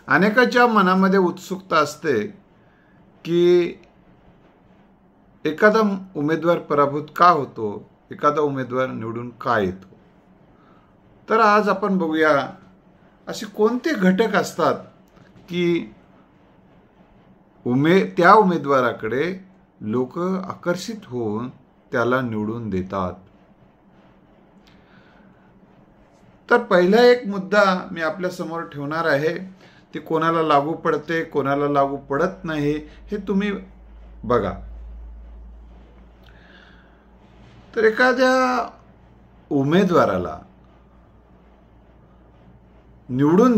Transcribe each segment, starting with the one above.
अनेकांच्या मनामध्ये उत्सुकता असते की एखादा उमेदवार पराभूत का होतो, एखादा उमेदवार निवडून का येतो. तर आज आपण बघूया असे कोणते घटक असतात की त्या उमेदवाराकडे लोक आकर्षित होऊन त्याला निवडून देतात. तर पहिला एक मुद्दा मी आपल्या समोर ठेवणार आहे. ते कोणाला लागू पडते, कोणाला लागू पडत नाही हे तुम्ही बघा. तर एखाद्या उमेदवाराला निवडून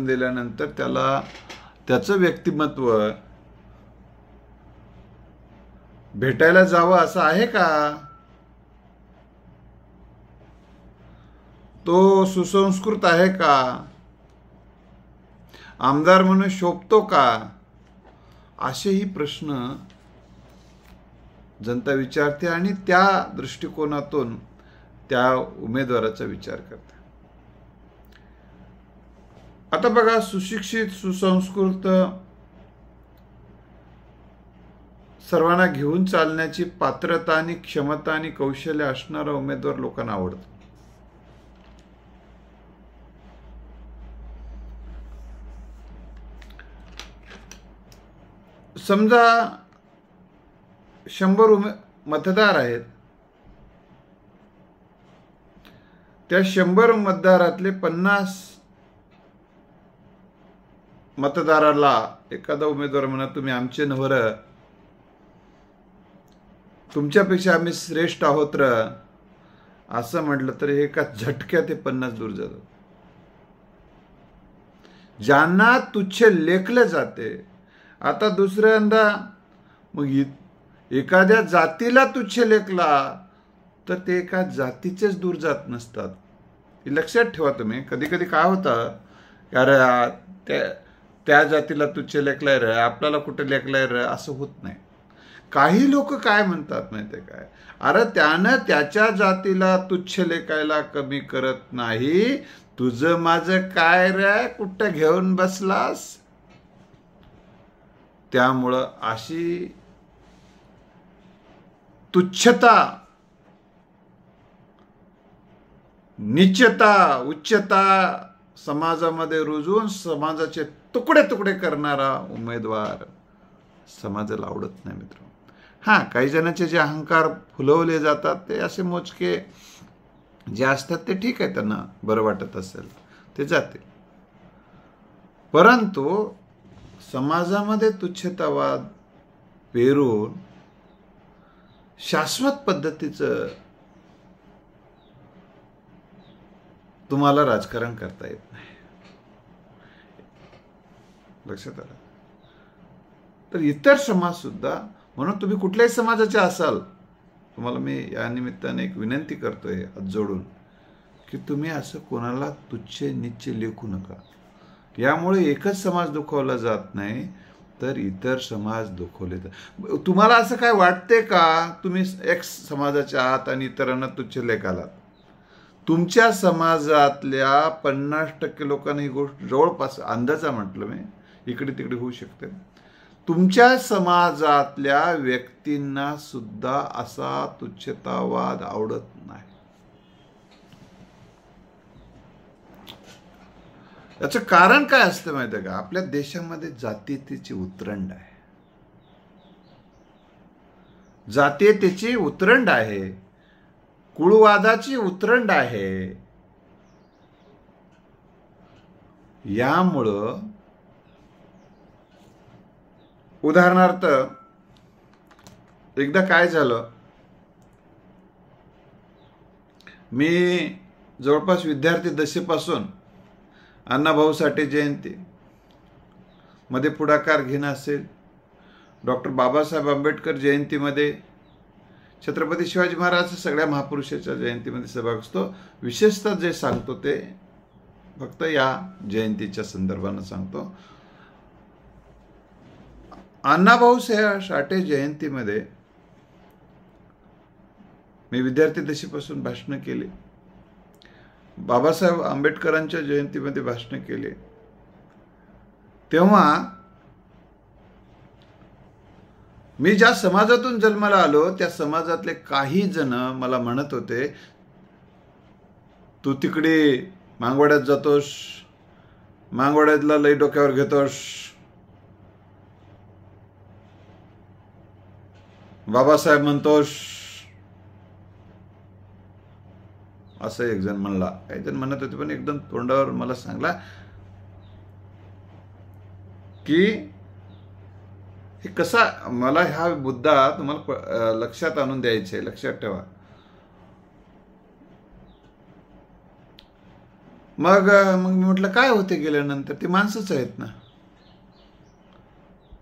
दिल्यानंतर त्याला त्याचं व्यक्तिमत्व भेटायला जावं असं आहे का? तो सुसंस्कृत आहे का? आमदार म्हणून शोभतो का? असेही प्रश्न जनता विचारते आणि त्या दृष्टिकोनातून त्या उमेदवाराचा विचार करते. आता बघा, सुशिक्षित, सुसंस्कृत, सर्वांना घेऊन चालण्याची पात्रता आणि क्षमता आणि कौशल्य असणारा उमेदवार लोकांना आवडतो. समजा 100 मतदार आहेत. त्या 100 मतदारातले 50 मतदाराला एखादा उमेदवार म्हणा, तुम्ही आमचे नवर, तुमच्यापेक्षा आम्ही श्रेष्ठ आहोत र, असं म्हटलं तर एका झटक्यात 50 दूर जातात. ज्यांना तुच्छ लेखले जाते. आता दुसऱ्यांदा मग एखाद्या जातीला तुच्छ लेखला तर ते एका जातीचेच दूर जात नसतात. हे लक्षात ठेवा तुम्ही. कधी कधी काय होतं, अरे त्या जातीला तुच्छ लेखलाय रे, आपल्याला कुठे लेखलाय रे, असं होत नाही. काही लोक काय म्हणतात माहितीये काय, अरे त्यानं त्याच्या जातीला तुच्छ लेखायला कमी करत नाही, तुझं माझं काय रे, कुठं घेऊन बसलास. त्यामुळं अशी तुच्छता, नीचता, उच्चता समाजामध्ये रुजवून समाजाचे तुकडे तुकडे करणारा उमेदवार समाजाला आवडत नाही मित्र. हां, काही जणांचे जे अहंकार फुलवले जातात ते असे मोजके जे असतात ते ठीक आहे, त्यांना बरं वाटत असेल ते जातील. परंतु समाजामध्ये तुच्छतावाद पेरून शाश्वत पद्धतीचं तुम्हाला राजकारण करता येत नाही. लक्षात आलं. तर इतर समाज सुद्धा, म्हणून तुम्ही कुठल्याही समाजाचे असाल, तुम्हाला मी या निमित्ताने एक विनंती करतोय हात जोडून की तुम्ही असं कोणाला तुच्छ नीच लेखू नका. यामुळे एकच समाज दुखावला जात नाही तर इतर समाज दुखवले जातात. तुम्हाला असं काय वाटते का तुम्ही एक्स समाजाच्या आहात आणि इतरांना तुच्छ लेखालात? तुमच्या समाजातल्या 50% लोकांना ही गोष्ट जवळपास अंदाजा म्हटलं मी, इकडे तिकडे होऊ शकते. तुमच्या समाजातल्या व्यक्तींना सुद्धा असा तुच्छतावाद आवडत नाही. याचं कारण काय असतं माहिती आहे का? आपल्या देशामध्ये जातीयतेची उतरंड आहे. जातीयतेची उतरंड आहे, कुळवादाची उतरंड आहे. यामुळं उदाहरणार्थ एकदा काय झालं, मी जवळपास विद्यार्थी दशेपासून अण्णाभाऊ साठे जयंती मध्ये पुढाकार घेणं असेल, डॉक्टर बाबासाहेब आंबेडकर जयंतीमध्ये, छत्रपती शिवाजी महाराज सगळ्या महापुरुषाच्या जयंतीमध्ये सहभाग असतो. विशेषतः जे सांगतो ते फक्त या जयंतीच्या संदर्भाने सांगतो. अण्णाभाऊ साठे जयंतीमध्ये मी विद्यार्थी दशेपासून भाषणं केली. बाबासाहेब आंबेडकरांच्या जयंतीमध्ये भाषण केले, तेव्हा मी ज्या समाजातून जन्माला आलो त्या समाजातले काही जण मला म्हणत होते, तू तिकडे मांगवाड्यात जातोस, मांगवाड्यातला लई डोक्यावर घेतोस, बाबासाहेब म्हणतोस, असं एक जण म्हणला. काही जण म्हणत होते, पण एकदम तोंडावर मला सांगला की हे कसा, मला हा मुद्दा तुम्हाला लक्षात आणून द्यायचा आहे, लक्षात ठेवा. मग मी म्हटलं काय होते गेल्यानंतर, ते माणसंच आहेत ना,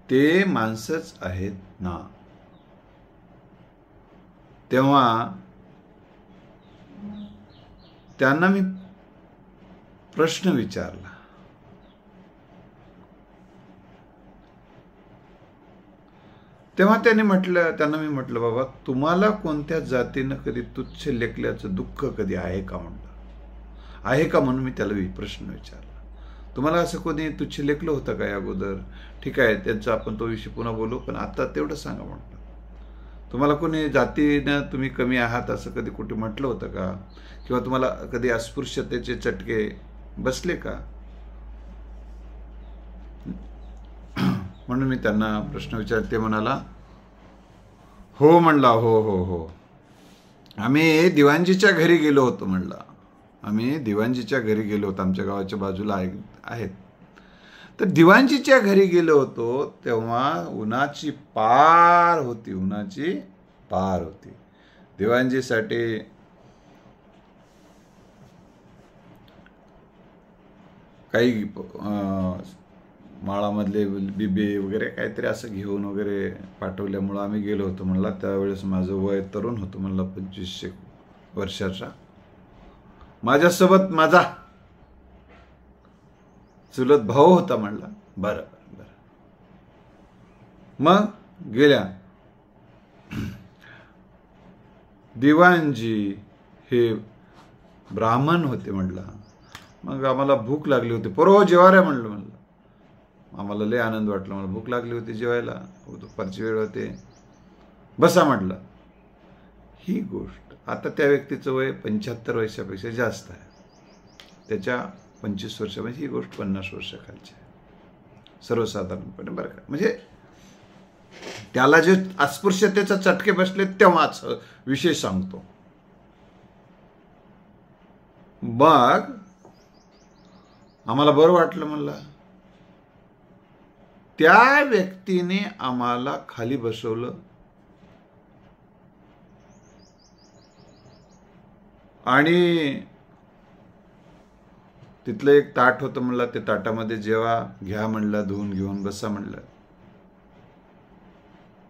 ते माणसंच आहेत ना. तेव्हा त्यांना मी प्रश्न विचारला, तेव्हा त्यांना मी म्हटलं, बाबा तुम्हाला कोणत्या जातीनं कधी तुच्छ लेखल्याचं दुःख कधी आहे का म्हणलं, आहे का म्हणून मी त्याला प्रश्न विचारला. तुम्हाला असं कोणी तुच्छ लेखलं होतं का अगोदर? ठीक आहे, त्यांचा आपण तो विषय पुन्हा बोलू, पण आता तेवढं सांगा म्हटलं, तुम्हाला कोणी जातीनं तुम्ही कमी आहात असं कधी कुठे म्हटलं होतं का? किंवा तुम्हाला कधी अस्पृश्यतेचे चटके बसले का? म्हणून मी त्यांना प्रश्न विचारला. ते म्हणाला, हो म्हणला, हो हो हो, आम्ही दिवाणजीच्या घरी गेलो होतो म्हणला, आम्ही दिवाणजीच्या घरी गेलो होतो, आमच्या गावाच्या बाजूला आहेत. तर दिवाणजीच्या घरी गेलो होतो तेव्हा उन्हाची पार होती, उन्हाची पार होती. दिवाणजीसाठी काही माळामधले बिबे वगैरे काहीतरी असं घेऊन वगैरे पाठवल्यामुळं आम्ही गेलो होतो म्हणला. त्यावेळेस माझं वय तरुण होतं म्हणला, 25 वर्षाचा. माझ्यासोबत माझा चुलत भाऊ होता म्हणला. बरं बरं. मग गेल्या. दिवाणजी हे ब्राह्मण होते म्हणला. मग आम्हाला भूक लागली होती, परवा जेवायला म्हणलं. आम्हाला लय आनंद वाटला, मला भूक लागली होती जेवायला, दुपारची वेळ होते, बसा म्हटलं. ही गोष्ट, आता त्या व्यक्तीचं वय 75 वर्षापेक्षा जास्त आहे, त्याच्या 25 वर्ष, म्हणजे ही गोष्ट 50 वर्षाखालची आहे सर्वसाधारणपणे, बरं का. म्हणजे त्याला जे अस्पृश्यतेचा चटके बसले तेव्हाच विषय सांगतो. मग आम्हाला बरं वाटलं म्हणला. त्या व्यक्तीने आम्हाला खाली बसवलं आणि तिथलं एक ताट होतं म्हणला, ते ताटामध्ये जेवा, घ्या म्हणलं, धुवून घेऊन बसा म्हणलं.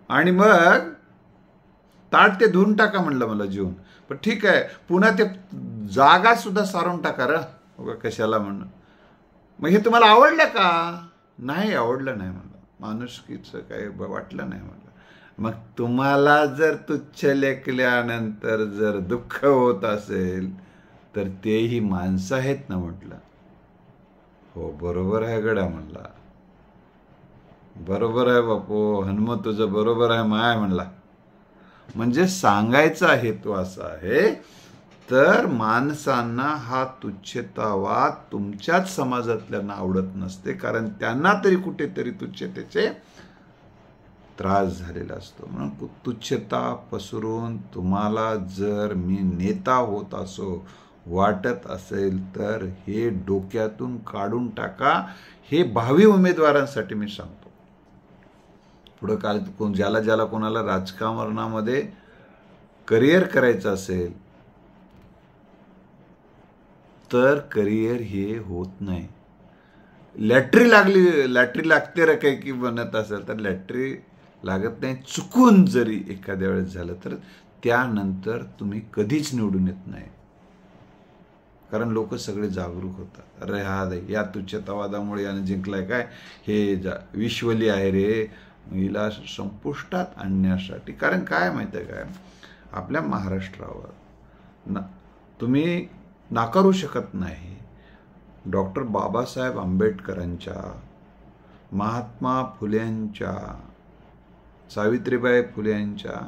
आणि मग ताट ते धुवून टाका म्हणलं मला जेवून. पण ठीक आहे, पुन्हा ते जागा सुद्धा सारून टाका र, कशाला म्हणणं. मग हे तुम्हाला आवडलं का? नाही आवडलं नाही म्हणलं, माणुसकीचं काही वाटलं नाही म्हणलं. मग तुम्हाला जर तुच्छ लेखल्यानंतर जर दुःख होत असेल तर तेही माणसं आहेत ना म्हटलं. हो बरोबर आहे गड्या म्हणला, बरोबर आहे बापू, हनुमत तुझं बरोबर आहे माय म्हणला. म्हणजे सांगायचा हेतू असा आहे, तर माणसांना हा तुच्छतावाद तुमच्याच समाजातल्यांना आवडत नसते, कारण त्यांना तरी कुठेतरी तुच्छतेचे त्रास झालेला असतो. म्हणून तुच्छता पसरून तुम्हाला जर मी नेता होत असो वाटत असेल तर हे डोक्यातून काढून टाका. हे भावी उमेदवारांसाठी मी सांगतो. पुढं काल ज्याला कोणाला राजकारणामध्ये करिअर करायचं असेल तर करिअर हे होत नाही. लॅटरी लागते रे काही की बनत असेल तर लॅटरी लागत नाही. चुकून जरी एखाद्या वेळेस झालं तर त्यानंतर तुम्ही कधीच निवडून येत नाही, कारण लोक सगळे जागरूक होतात. अरे हा या तुच्छतावादामुळे याने जिंकलाय काय, हे विश्वली आहे रे, हिला संपुष्टात आणण्यासाठी. कारण काय माहिती आहे काय, आपल्या महाराष्ट्रावर तुम्ही नाकारू शकत नाही. डॉक्टर बाबासाहेब आंबेडकरांच्या, महात्मा फुलेंच्या, सावित्रीबाई फुलेंच्या,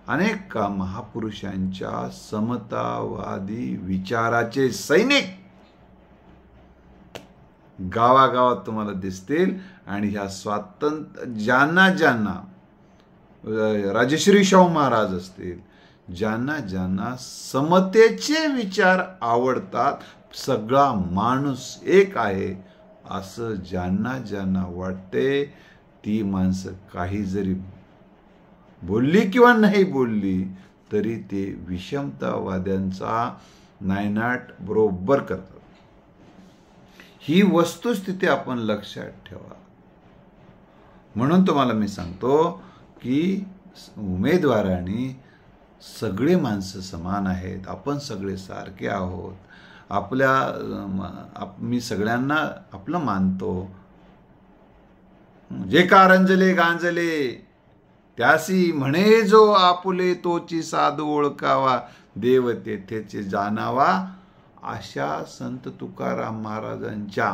अनेक महापुरुषांच्या समतावादी विचाराचे सैनिक गावागावात तुम्हाला दिसतील. आणि ह्या ज्यांना राजश्री शाहू महाराज असतील, ज्यांना समतेचे विचार आवडतात, सगळा माणूस एक आहे असं ज्यांना वाटते, ती माणसं काही जरी बोलली किंवा नाही बोलली तरी ते विषमतावाद्यांचा नायनाट बरोबर करतात. ही वस्तुस्थिती आपण लक्षात ठेवा. म्हणून तुम्हाला मी सांगतो की उमेदवारांनी सगळे माणसं समान आहेत, आपण सगळे सारखे आहोत, मी सगळ्यांना आपलं मानतो. जे का रंजले गांजले त्यासी म्हणे जो आपुले तोची साधू ओळखावा, देव तेथेचे जाणावा, अशा संत तुकाराम महाराजांच्या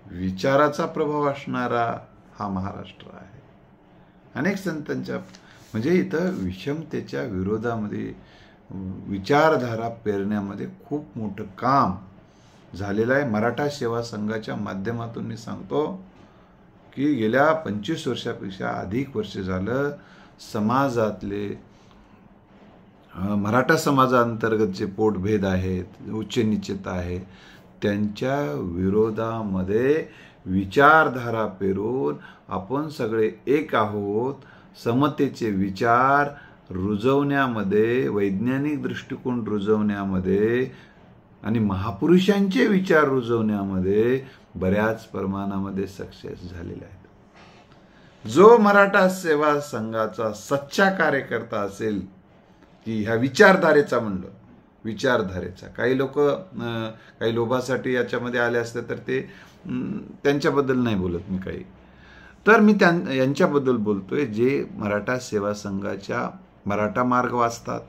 विचाराचा प्रभाव असणारा हा महाराष्ट्र आहे. अनेक संतांच्या म्हणजे इथं विषमतेच्या विरोधामध्ये विचारधारा पेरण्यामध्ये खूप मोठं काम झालेलं आहे. मराठा सेवा संघाच्या माध्यमातून मी सांगतो की गेल्या 25 वर्षापेक्षा अधिक वर्ष झालं समाजातले मराठा समाजाअंतर्गत जे पोटभेद आहेत, उच्चनीचता आहे, त्यांच्या विरोधामध्ये विचारधारा पेरून आपण सगळे एक आहोत, समतेचे विचार रुजवण्यामध्ये, वैज्ञानिक दृष्टिकोन रुजवण्यामध्ये आणि महापुरुषांचे विचार रुजवण्यामध्ये बऱ्याच प्रमाणामध्ये सक्सेस झालेले आहेत. जो मराठा सेवा संघाचा सच्चा कार्यकर्ता असेल की ह्या विचारधारेचा म्हणलं, विचारधारेचा, काही लोक काही लोभासाठी याच्यामध्ये आले असते तर ते त्यांच्याबद्दल नाही बोलत मी काही, तर मी यांच्याबद्दल बोलतोय जे मराठा सेवा संघाच्या मराठा मार्ग वाचतात,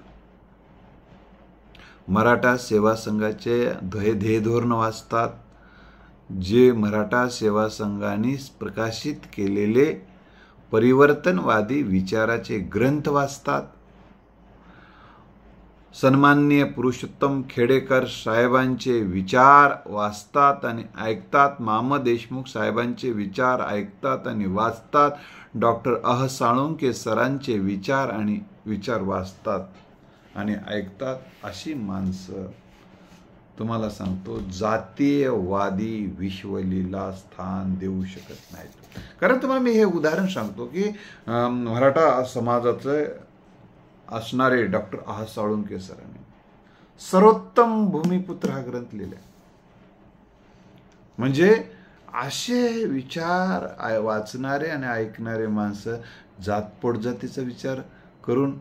मराठा सेवा संघाचे ध्येय धोरण वाचतात, जे मराठा सेवा संघाने प्रकाशित केलेले परिवर्तनवादी विचाराचे ग्रंथ वाचतात, सन्माननीय पुरुषोत्तम खेडेकर साहेबांचे विचार वाचतात आणि ऐकतात, मामा देशमुख साहेबांचे विचार ऐकतात आणि वाचतात, डॉक्टर साळुंखे सरांचे विचार वाचतात आणि ऐकतात. अशी माणसं तुम्हाला सांगतो जातीयवादी विश्वलीला स्थान देऊ शकत नाहीत. कारण तुम्हाला मी हे उदाहरण सांगतो की मराठा समाजाचे असणारे डॉक्टर साळुंखे सरांनी सर्वोत्तम भूमिपुत्र हा ग्रंथ लिहिला. म्हणजे असे विचार वाचणारे आणि ऐकणारे माणसं जातपोटजातीचा विचार करून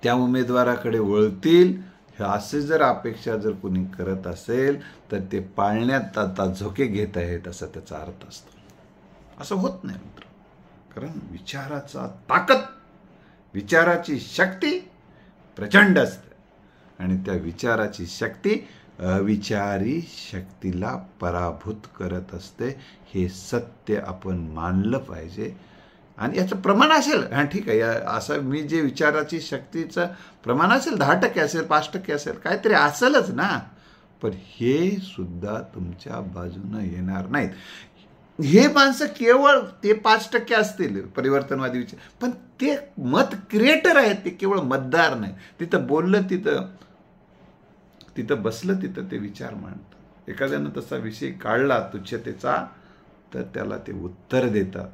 त्या उमेदवाराकडे वळतील, असे जर अपेक्षा जर कोणी करत असेल तर ते पाळण्यात आता झोके घेत आहेत असा त्याचा अर्थ असतो. असं होत नाही मित्र. कारण विचाराचा ताकद, विचाराची शक्ती प्रचंड असते आणि त्या विचाराची शक्ती अविचारी शक्तीला पराभूत करत असते. हे सत्य आपण मानलं पाहिजे. आणि याचं प्रमाण असेल, हां ठीक आहे, असं मी जे विचाराची शक्तीचं प्रमाण असेल 10% असेल, 5% असेल, काहीतरी असेलच ना, पण हे सुद्धा तुमच्या बाजूनं येणार नाहीत. हे माणसं केवळ ते 5% असतील परिवर्तनवादी विचार, पण ते मत क्रिएटर आहेत, ते केवळ मतदार नाही. तिथं बोललं, तिथं बसलं, तिथं ते विचार मांडतात. एखाद्यानं तसा विषय काढला तुच्छतेचा तर त्याला ते उत्तर देतात.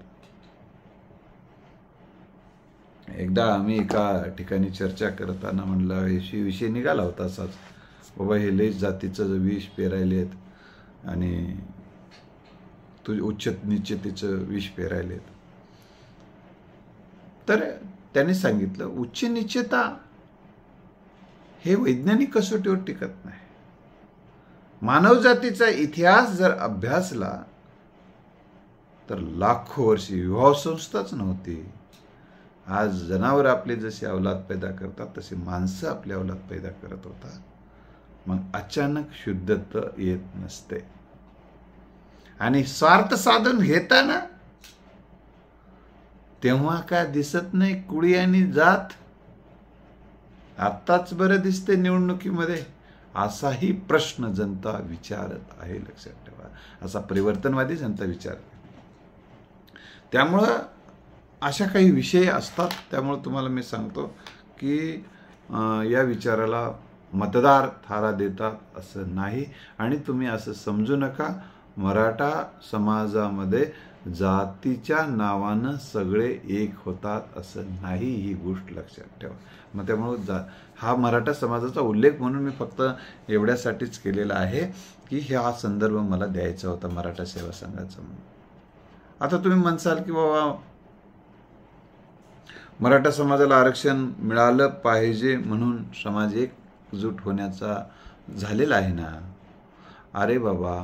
एकदा आम्ही एका ठिकाणी चर्चा करताना म्हणलं विषय निघाला होता असाच, बाबा हे लयच जातीचं विष पेरायलेत आणि उच्च निश्चितीचं विष पेरायलेत. तर त्यांनी सांगितलं उच्च निश्चिता हे वैज्ञानिक कसोटीवर टिकत नाही. मानवजातीचा इतिहास जर अभ्यासला तर लाखो वर्षे विवाह संस्थाच नव्हती. आज जनावर आपले जसे अवलाद पैदा करतात तसे माणसं आपले अवलाद पैदा करत होतात. मग अचानक शुद्धत्व येत नसते. आणि स्वार्थ साधून घेताना तेव्हा काय दिसत नाही कुळी आणि जात. आत्ताच बरं दिसते निवडणुकीमध्ये. असाही प्रश्न जनता विचारत आहे, लक्षात ठेवा. असा परिवर्तनवादी जनता विचारते. त्यामुळं अशा काही विषय असतात. त्यामुळे तुम्हाला मी सांगतो की या विचाराला मतदार थारा देतात असं नाही. आणि तुम्ही असं समजू नका मराठा समाजामध्ये जातीच्या नावानं सगळे एक होतात असं नाही. ही गोष्ट लक्षात ठेवा. मग त्यामुळे हा मराठा समाजाचा उल्लेख म्हणून मी फक्त एवढ्यासाठीच केलेला आहे की हा संदर्भ मला द्यायचा होता मराठा सेवा संघाचा. आता तुम्ही म्हणसाल की बाबा मराठा समाजाला आरक्षण मिळालं पाहिजे म्हणून समाज एकजूट होण्याचा झालेला आहे ना. अरे बाबा,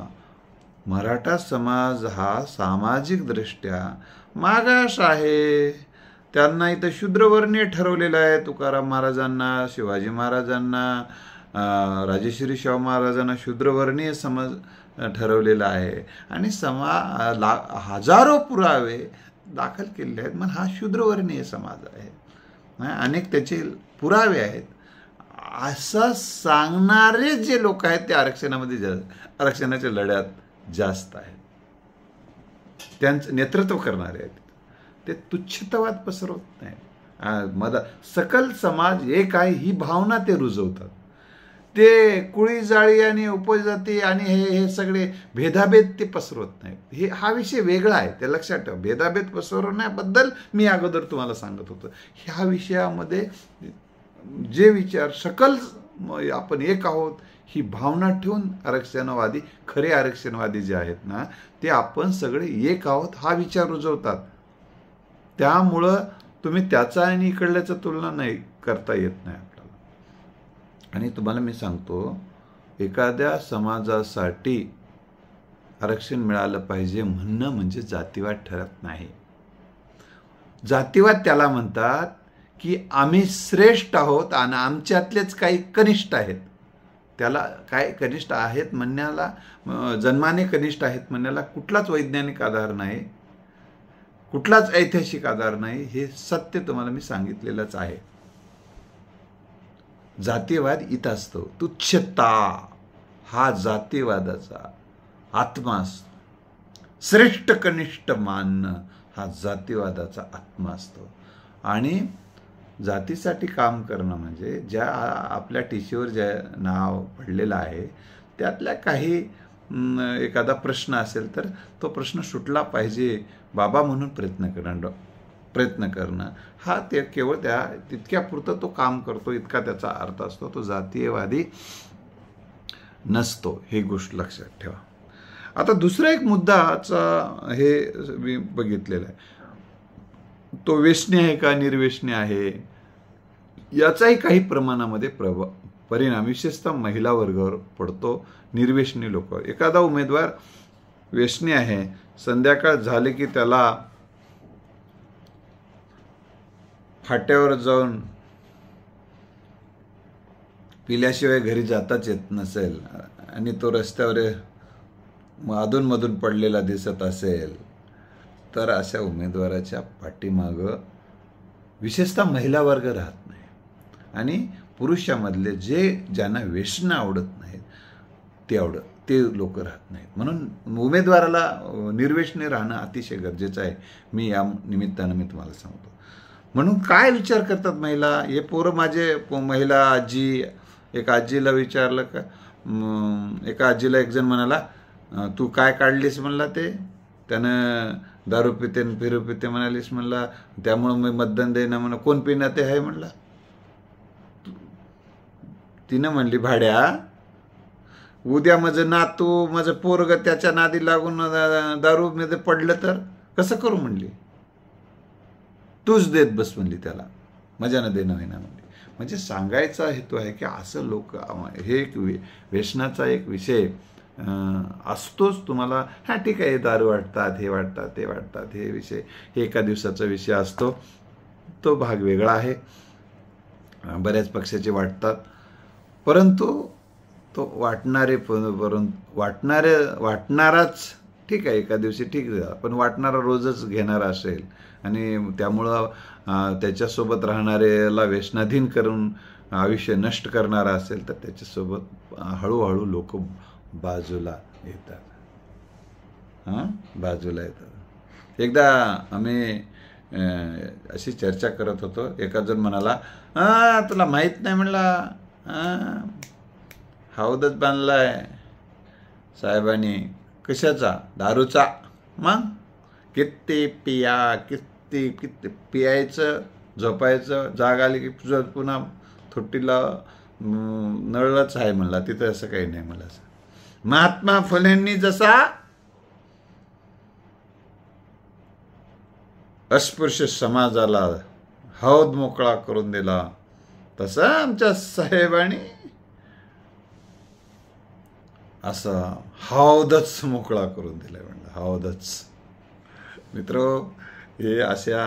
मराठा समाज हा सामाजिक दृष्ट्या मागास आहे. त्यांना इथं शूद्रवर्णीय ठरवलेलं आहे. तुकाराम महाराजांना, शिवाजी महाराजांना, राजेश्री शाहू महाराजांना शूद्रवर्णीय समाज ठरवलेला आहे. आणि हजारो पुरावे दाखल केलेले आहेत. मग हा शूद्रवर्णीय समाज आहे. अनेक त्याचे पुरावे आहेत. असं सांगणारे जे लोक आहेत ते आरक्षणाच्या लढ्यात जास्त आहेत. त्यांचं नेतृत्व करणारे आहेत. ते तुच्छतावाद पसरवत नाही. सकल समाज एक आहे ही भावना ते रुजवतात. ते कुळी जाळी आणि उपजाती आणि हे सगळे भेदाभेद ते पसरवत नाहीत. हा विषय वेगळा आहे, ते लक्षात ठेवा. भेदाभेद पसरवण्याबद्दल मी अगोदर तुम्हाला सांगत होतो. ह्या विषयामध्ये जे विचार सकल आपण एक आहोत ही भावना ठेवून आरक्षणवादी, खरे आरक्षणवादी जे आहेत ना, ते आपण सगळे एक आहोत हा विचार रुजवतात. त्यामुळं तुम्ही त्याचा आणि इकडल्याचा तुलना नाही करता येत नाही आपल्याला. आणि तुम्हाला मी सांगतो, एखाद्या समाजासाठी आरक्षण मिळालं पाहिजे म्हणणं म्हणजे जातीवाद ठरत नाही. जातीवाद त्याला म्हणतात की आम्ही श्रेष्ठ आहोत आणि आमच्यातलेच काही कनिष्ठ आहेत. त्याला काय कनिष्ठ आहेत म्हणण्याला, जन्माने कनिष्ठ आहेत म्हणण्याला कुठलाच वैज्ञानिक आधार नाही, कुठलाच ऐतिहासिक आधार नाही. हे सत्य तुम्हाला मी सांगितलेलंच आहे. जातीवाद इथं असतो. तुच्छता हा जातीवादाचा आत्मा असतो. श्रेष्ठ कनिष्ठ मानणं हा जातीवादाचा आत्मा असतो. आणि जातीसाठी काम करणं म्हणजे ज्या आपल्या टिशीवर जे नाव पडलेलं आहे त्यातल्या काही एखादा प्रश्न असेल तर तो प्रश्न सुटला पाहिजे बाबा म्हणून प्रयत्न करणं हा ते केवळ त्या तितक्यापुरतं तो काम करतो, इतका त्याचा अर्थ असतो. तो जातीयवादी नसतो. ही गोष्ट लक्षात ठेवा. आता दुसरा एक मुद्दाचा हे मी बघितलेला आहे, तो वेशनी आहे का निर्वेशनी आहे याचाही काही प्रमाणामध्ये परिणाम विशेषतः महिला वर्गावर पडतो, निर्वेशनी लोकांवर. एखादा उमेदवार वेशनी आहे, संध्याकाळ झाले की त्याला फाट्यावर जाऊन पिल्याशिवाय घरी जाताच येत नसेल आणि तो रस्त्यावर अधूनमधून पडलेला दिसत असेल तर अशा उमेदवाराच्या पाठीमागं विशेषतः महिला वर्ग राहत नाही. आणि पुरुषामधले ज्यांना व्यसन आवडत नाहीत ते लोक राहत नाहीत. म्हणून उमेदवाराला निर्वेशनी राहणं अतिशय गरजेचं आहे. मी या निमित्तानं मी तुम्हाला सांगतो. म्हणून काय विचार करतात महिला, हे पोरं माझे महिला आजी, एका आजीला विचारलं का, एका आजीला एक जण म्हणाला तू काय काढलीस म्हणला, ते त्यानं दारू पिते फिरू पिते म्हणालीस म्हणला, त्यामुळं मी मतदान देणं म्हणा. कोण पिणं ते आहे म्हणला. तिनं म्हणली भाड्या, उद्या माझं नातू माझं पोरग त्याच्या नादी लागून दारू मध्ये पडलं तर कसं करू म्हणली. तूच देत बस म्हणली त्याला, मजानं देणं होईना म्हणली. म्हणजे सांगायचा हेतू आहे की असं लोक, हे एक व्यसनाचा एक विषय असतोच. तुम्हाला हा ठीक आहे, दारू वाटतात, हे वाटतात, ते वाटतात, हे विषय हे एका दिवसाचा विषय असतो, तो भाग वेगळा आहे. बऱ्याच पक्षाचे वाटतात, परंतु तो वाटणाराच ठीक आहे, एका दिवशी ठीक आहे, पण वाटणारा रोजच घेणारा असेल आणि त्यामुळं त्याच्यासोबत राहणाऱ्याला व्यसनाधीन करून आयुष्य नष्ट करणारा असेल तर त्याच्यासोबत हळूहळू लोक बाजूला येतात, बाजूला येतात. एकदा आम्ही अशी चर्चा करत होतो. एका जण म्हणाला, तुला माहीत नाही म्हणला, हौदच बांधलाय साहेबांनी. कशाचा? दारूचा. मग किती किती पियायचं, झोपायचं, जाग आली की पुन्हा थोट्टीला नळच आहे म्हणला. तिथं असं काही नाही मला. महात्मा फुलेंनी जसा अस्पृश्य समाजाला हौद मोकळा करून दिला, तसं आमच्या साहेबांनी असं हौदच मोकळा करून दिलाय म्हणलं. हौदच. मित्र, हे अशा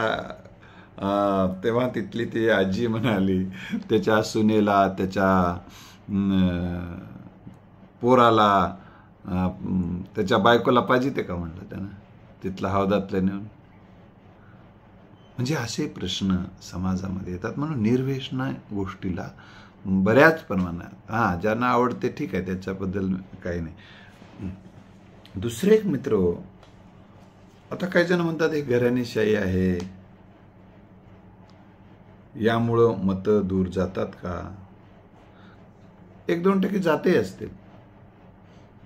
तेव्हा तिथली ती आजी म्हणाली, त्याच्या सुनेला, त्याच्या पोराला, त्याच्या बायकोला पाहिजे ते का म्हणलं त्यानं तिथला हौदातलं नेऊन. म्हणजे असे प्रश्न समाजामध्ये येतात. म्हणून निर्व्यसना गोष्टीला बऱ्याच प्रमाणात ज्यांना आवडते ठीक आहे, त्याच्याबद्दल काही नाही. दुसरे एक मित्र, आता काही जण म्हणतात हे घराणेशाही आहे, यामुळं मतं दूर जातात का? 1-2% जाते असतील,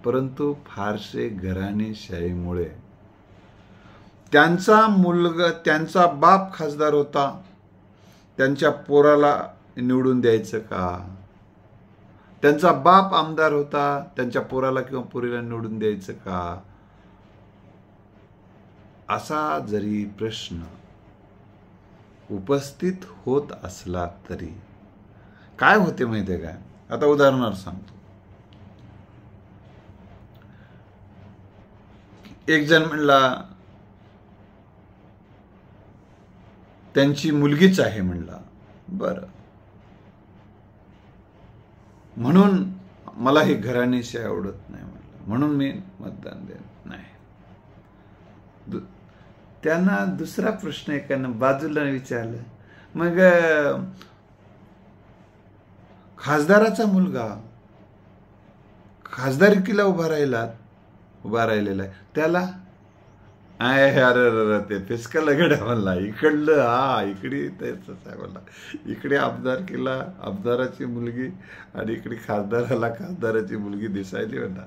परंतु फारसे घराणेशाहीमुळे त्यांचा मुलगा, त्यांचा बाप खासदार होता, त्यांच्या पोराला निवडून द्यायचं का? त्यांचा बाप आमदार होता, त्यांच्या पोराला किंवा पोरीला निवडून द्यायचं का? असा जरी प्रश्न उपस्थित होत असला तरी काय होते माहितीये काय? आता उदाहरणार्थ सांगतो. एक जण म्हणला त्यांची मुलगीच आहे म्हणला, बरं, म्हणून मला ही घराणेशाही आवडत नाही म्हणलं, म्हणून मी मतदान देत नाही. त्यांना दुसरा प्रश्न एकानं बाजूला विचारलं, मग खासदाराचा मुलगा खासदारकीला उभा राहिलेला आहे, त्याला अरे ते फिसकल गड्या म्हणला, इकडलं इकडे त्याच आहे म्हणला, इकडे आमदारकीला आमदाराची मुलगी आणि इकडे खासदाराची मुलगी दिसायली म्हणला.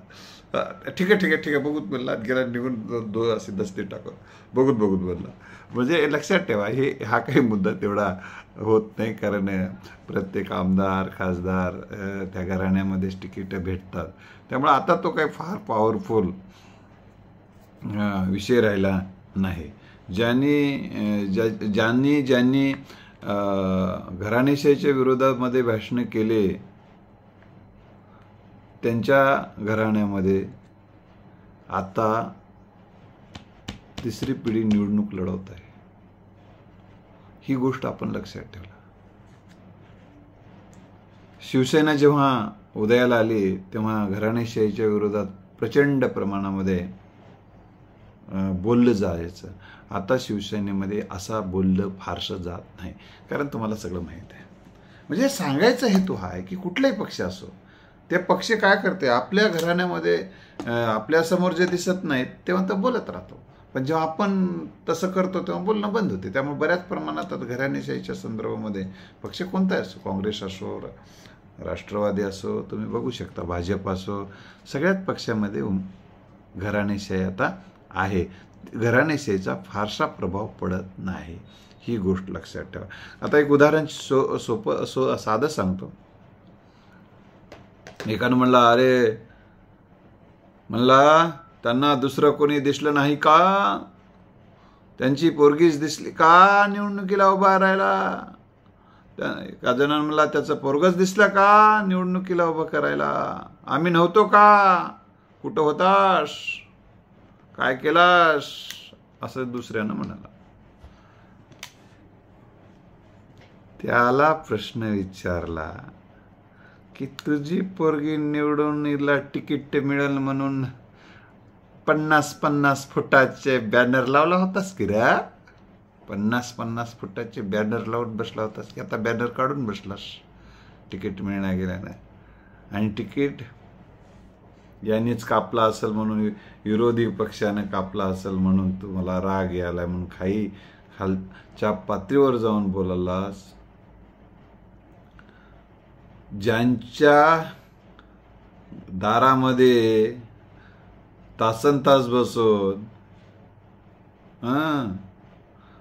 ठीक आहे बघूत म्हणला, गेला निघून असे दस्ते टाकून बघूत म्हणला. म्हणजे लक्षात ठेवा, हा काही मुद्दा तेवढा होत नाही, कारण प्रत्येक आमदार खासदार त्या घराण्यामध्येच तिकीट भेटतात. त्यामुळे आता तो काही फार पॉवरफुल विषय राहिला नाही. ज्यांनी घराणेशाहीच्या विरोधामध्ये भाषणे केले, त्यांच्या घराण्यामध्ये आता तिसरी पिढी निवडणूक लढवत आहे. ही गोष्ट आपण लक्षात ठेवला. शिवसेना जेव्हा उदयाला आली तेव्हा घराणेशाहीच्या विरोधात प्रचंड प्रमाणामध्ये बोललं जायचं. आता शिवसेनेमध्ये असा बोललं फारसं जात नाही, कारण तुम्हाला सगळं माहीत आहे. म्हणजे सांगायचा हेतू हा आहे की कुठलाही पक्ष असो, ते पक्ष काय करते, आपल्या घराण्यामध्ये आपल्यासमोर जे दिसत नाहीत तेव्हा तर बोलत राहतो, पण जेव्हा आपण तसं करतो तेव्हा बोलणं बंद होते. त्यामुळे बऱ्याच प्रमाणात घराणेशाहीच्या संदर्भामध्ये पक्ष कोणता असो, काँग्रेस असो, राष्ट्रवादी असो, तुम्ही बघू शकता, भाजप असो, सगळ्याच पक्षामध्ये घराणेशाही आता आहे. घराणेशाहीचा फारसा प्रभाव पडत नाही, ही गोष्ट लक्षात ठेवा. आता एक उदाहरण साधं सांगतो. एकानं म्हणला त्यांना दुसरं कोणी दिसलं नाही का? त्यांची पोरगीच दिसली का निवडणुकीला उभा राहायला? एका जणांना म्हणला त्याचं पोरगच दिसलं का निवडणुकीला उभं करायला? आम्ही नव्हतो का? कुठं होतास? काय केलास? असं दुसऱ्यानं म्हणाला. त्याला प्रश्न विचारला की तुझी पोरगी निवडून हिला तिकीट मिळेल म्हणून 50-50 फुटाचे बॅनर लावला होतास की रे? 50-50 फुटाचे बॅनर लावून बसला होतास की आता बॅनर काढून बसलास तिकीट मिळण्या गेल्याने? आणि तिकीट यांनीच कापला असेल म्हणून, विरोधी पक्षाने कापला असेल म्हणून तुम्हाला राग यायला म्हणून खालच्या पातळीवर जाऊन बोलालास. ज्यांच्या दारामध्ये तासनतास बसून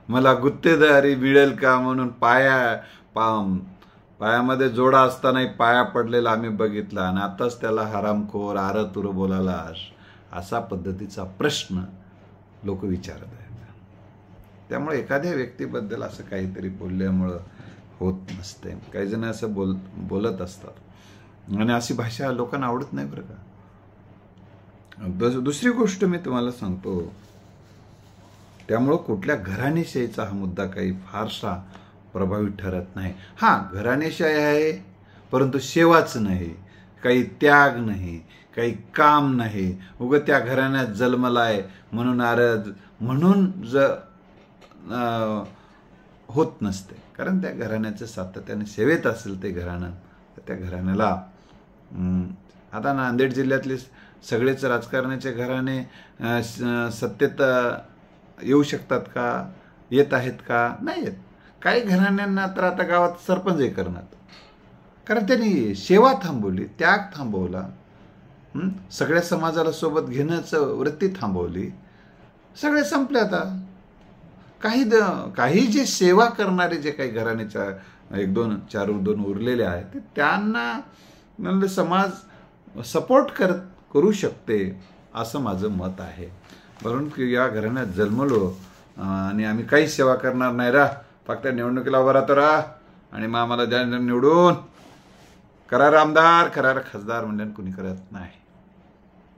मला गुत्तेदारी मिळेल का म्हणून पायामध्ये जोडा असतानाही पाया पडलेला आम्ही बघितला आणि आताच त्याला हरामखोर आरतुर बोलायला असा पद्धतीचा प्रश्न लोक विचारत आहेत. त्यामुळे एखाद्या व्यक्तीबद्दल असं काहीतरी बोलल्यामुळं होत नसते. काही जण असं बोलत असतात आणि अशी भाषा लोकांना आवडत नाही बरं का. दुसरी गोष्ट मी तुम्हाला सांगतो, त्यामुळं कुठल्या घराणेशाहीचा हा मुद्दा काही फारसा प्रभावी ठरत नाही. हा, घराणेशाही आहे परंतु सेवाच नाही, काही त्याग नाही, काही काम नाही. उगं त्या घराण्यात जन्मलाय म्हणून होत नसते. कारण त्या घराण्याचं सातत्याने सेवेत असेल ते घराणं, तर त्या घराण्याला आता नांदेड जिल्ह्यातले सगळेच राजकारणाचे घराणे सत्तेत येऊ शकतात का? येत आहेत का? नाही येत. काही घराण्यांना तर आता गावात सरपंचही करणार, कारण त्यांनी सेवा थांबवली, त्याग थांबवला, सगळ्या समाजाला सोबत घेण्याचं वृत्ती थांबवली. सगळे संपले आता. काही जे सेवा करणारे जे काही घराण्याच्या 1-2 उरलेले आहेत, ते त्यांना म्हणजे समाज सपोर्ट करू शकते असं माझं मत आहे. म्हणून की या घराण्यात जन्मलो आणि आम्ही काही सेवा करणार नाही रा, फक्त निवडणुकीला उभा राहतो रा आणि मग आम्हाला द्या निवडून, करार आमदार, करार खासदार कुणी करत नाही.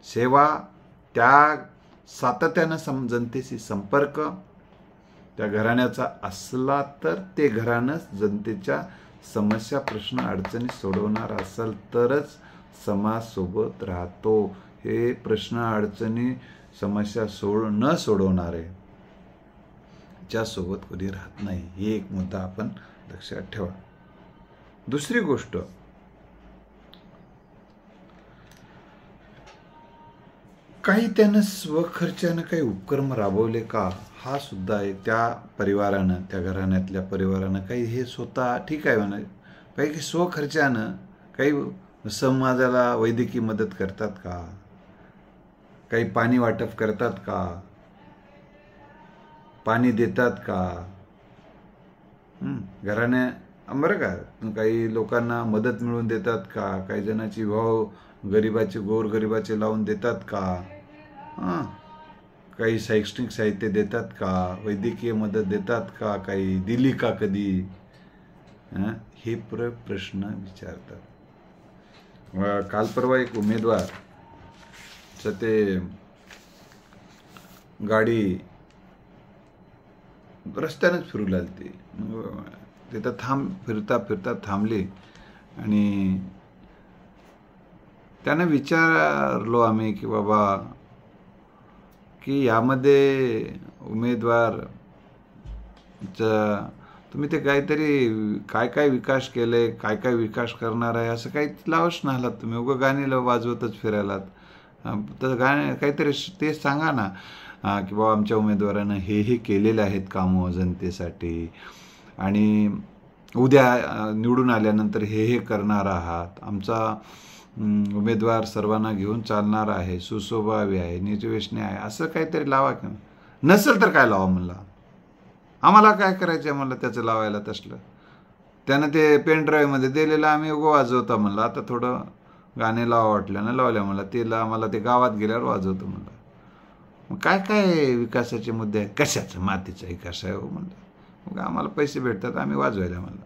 सेवा, त्याग, सातत्यानं जनतेशी संपर्क त्या घराण्याचा असला तर ते घराणं जनतेच्या समस्या, प्रश्न, अडचणी सोडवणार असेल तरच समाज सोबत राहतो. हे प्रश्न, अडचणी, समस्या न सोडवणारे च्या सोबत कधी राहत नाही. हे एक मुद्दा आपण लक्षात ठेवा. दुसरी गोष्ट, काही त्यानं स्वखर्चानं काही उपक्रम राबवले का? हा सुद्धा एक त्या परिवारानं, त्या घराण्यातल्या परिवारानं काही हे स्वतः ठीक आहे म्हणा, काही स्वखर्चानं काही समाजाला वैद्यकीय मदत करतात का? काही पाणी वाटप करतात का? पाणी देतात का? घराने बरं का, काही लोकांना मदत मिळवून देतात का? काही जणांची विवाह गोरगरिबाचे लावून देतात का? काही शैक्षणिक साहित्य देतात का? वैद्यकीय मदत देतात का? काही दिली का कधी? हे प्रश्न विचारतात. काल परवा एक उमेदवार ते गाडी रस्त्यानेच फिरू लागली, तिथं फिरता थांबली आणि त्याने विचारलो आम्ही की बाबा की यामध्ये उमेदवार तुम्ही ते काहीतरी काय विकास केले, काय विकास करणार आहे असं काही लावच नाहीलात तुम्ही, उगं गाणी वाजवतच फिरायलात. तर गाणे काहीतरी ते सांगा ना की बाबा आमच्या उमेदवारानं हे केलेले आहेत कामं जनतेसाठी आणि उद्या निवडून आल्यानंतर हे करणार आहात. आमचा उमेदवार सर्वांना घेऊन चालणार आहे, सुस्वभावी आहे, निर्व्यसनी आहे, असं काहीतरी लावा. की नसेल तर काय लावा म्हणला, आम्हाला काय करायचं आहे म्हणलं त्याचं लावायला. तसलं त्यानं ते पेनड्राईव्हमध्ये दिलेलं आम्ही उगं वाजवता म्हणलं. आता थोडं गाणे लावा वाटल्यानं लावल्या म्हणलं, तिला आम्हाला ते गावात गेल्यावर वाजवतो म्हणलं. मग काय विकासाचे मुद्दे आहेत? कशाचं? मातीचा विकास आहे हो म्हणलं. मग आम्हाला पैसे भेटतात आम्ही वाजवायला म्हणलं.